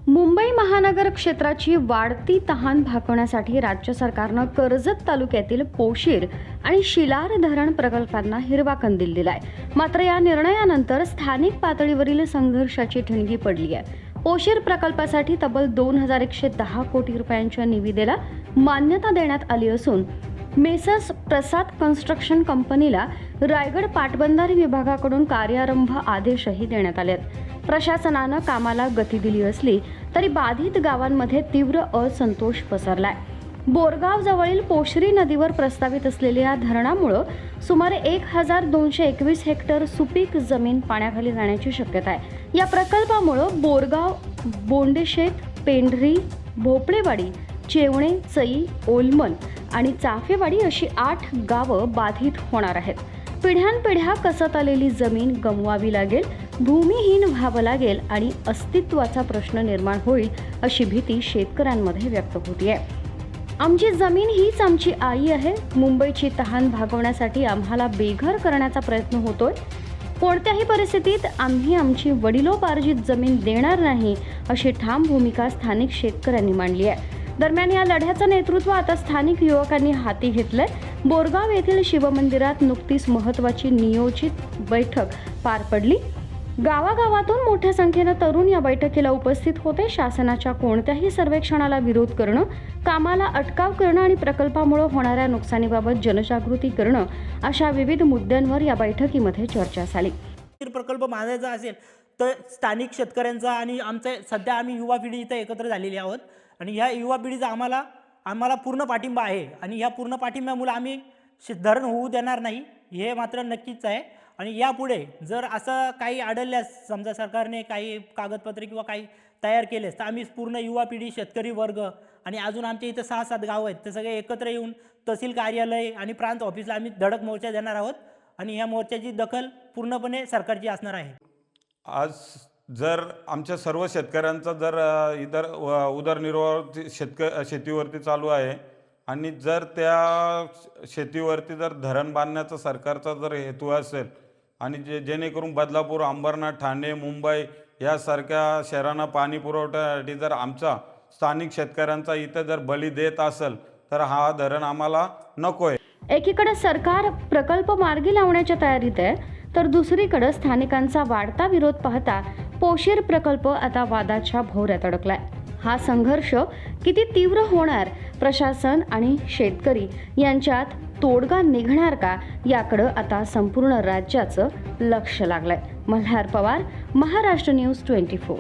मुंबई महानगर क्षेत्राची वाढती तहान भागवण्यासाठी राज्य सरकारनं कर्जत तालुक्यातील पोशीर आणि शिलार धरण प्रकल्पांना हिरवा कंदील दिलाय। मात्र या निर्णयानंतर स्थानिक पातळीवरील संघर्षाची ठिणगी पडली आहे। पोशीर प्रकल्पासाठी तब्बल 2110 कोटी रुपयांच्या निविदेला मान्यता देण्यात आली असून मेसर्स प्रसाद कन्स्ट्रक्शन कंपनीला रायगड पाटबंधारे विभागाकडून कार्यारंभ आदेशही देण्यात आले आहेत। प्रशासनानं कामाला गती दिली असली तरी बाधित गावांमध्ये तीव्र असंतोष पसरलाय। बोरगाव जवळील पोशरी नदीवर प्रस्तावित असलेल्या धरणामुळे सुमारे 1221 हेक्टर सुपीक जमीन पाण्याखाली जाण्याची शक्यता आहे। या प्रकल्पामुळे बोरगाव, बोंडेशेत, पेंढरी, भोपळेवाडी, चेवणे, चई, ओलमन आणि चाफेवाडी अशी 8 गावं बाधित होणार आहेत। पिढ्यानपिढ्या कसत आलेली जमीन गमवावी लागेल, भूमिहीन व्हावं लागेल आणि अस्तित्वाचा प्रश्न निर्माण होईल अशी भीती शेतकऱ्यांमध्ये व्यक्त होतीये। आमची जमीन हीच आमची आई आहे। मुंबईची तहान भागवण्यासाठी आम्हाला बेघर करण्याचा प्रयत्न होतोय। कोणत्याही परिस्थितीत आम्ही आमची वडिलोपार्जित जमीन देणार नाही अशी ठाम भूमिका स्थानिक शेतकऱ्यांनी मांडली आहे। दरम्यान या लढ्याचं नेतृत्व आता स्थानिक युवकांनी हाती घेतलंय। बोरगाव येथील शिवमंदिरात नुकतीच महत्त्वाची नियोजित बैठक पार पडली। गावागावातून मोठ्या संख्येनं तरुण या बैठकीला उपस्थित होते। शासनाच्या कोणत्याही सर्वेक्षणाला विरोध करणं, कामाला अटकाव करणं आणि प्रकल्पामुळे होणाऱ्या नुकसानीबाबत जनजागृती करणं अशा विविध मुद्द्यांवर या बैठकीमध्ये चर्चा झाली। प्रकल्प बांधायचा असेल तर स्थानिक शेतकऱ्यांचा आणि आमचे सध्या आम्ही युवा पिढी इथे एकत्र झालेली आहोत आणि ह्या युवा पिढीचा आम्हाला पूर्ण पाठिंबा आहे आणि ह्या पूर्ण पाठिंब्यामुळे आम्ही धरण होऊ देणार नाही हे मात्र नक्कीच आहे। आणि यापुढे जर असं काही आढळल्यास समजा सरकारने काही कागदपत्रे किंवा काही तयार केलेस तर आम्ही पूर्ण युवा पिढी, शेतकरी वर्ग आणि अजून आमच्या इथे 6-7 गाव आहेत ते सगळे एकत्र येऊन तहसील कार्यालय आणि प्रांत ऑफिसला आम्ही धडक मोर्चा देणार आहोत आणि ह्या मोर्चाची दखल पूर्णपणे सरकारची असणार आहे। आज जर आमच्या सर्व शेतकऱ्यांचा जर उदरनिर्वाह शेतीवरती चालू आहे आणि जर त्या शेतीवरती जर धरण बांधण्याचा सरकारचा जर हेतू असेल आणि जेणेकरून बदलापूर, अंबरनाथ, ठाणे, मुंबई यासारख्या शहरांना पाणी पुरवठ्यासाठी जर आमचा स्थानिक शेतकऱ्यांचा इथे जर बळी देत असेल तर हा धरण आम्हाला नको आहे। एकीकडे सरकार प्रकल्प मार्गी लावण्याच्या तयारीत आहे तर दुसरीकडे स्थानिकांचा वाढता विरोध पाहता पोशीर प्रकल्प आता वादाच्या भोवऱ्यात अडकलाय। हा संघर्ष किती तीव्र होणार, प्रशासन आणि शेतकरी यांच्यात तोडगा निघणार का याकडे आता संपूर्ण राज्याचं लक्ष लागलंय। मल्हार पवार, महाराष्ट्र न्यूज 24।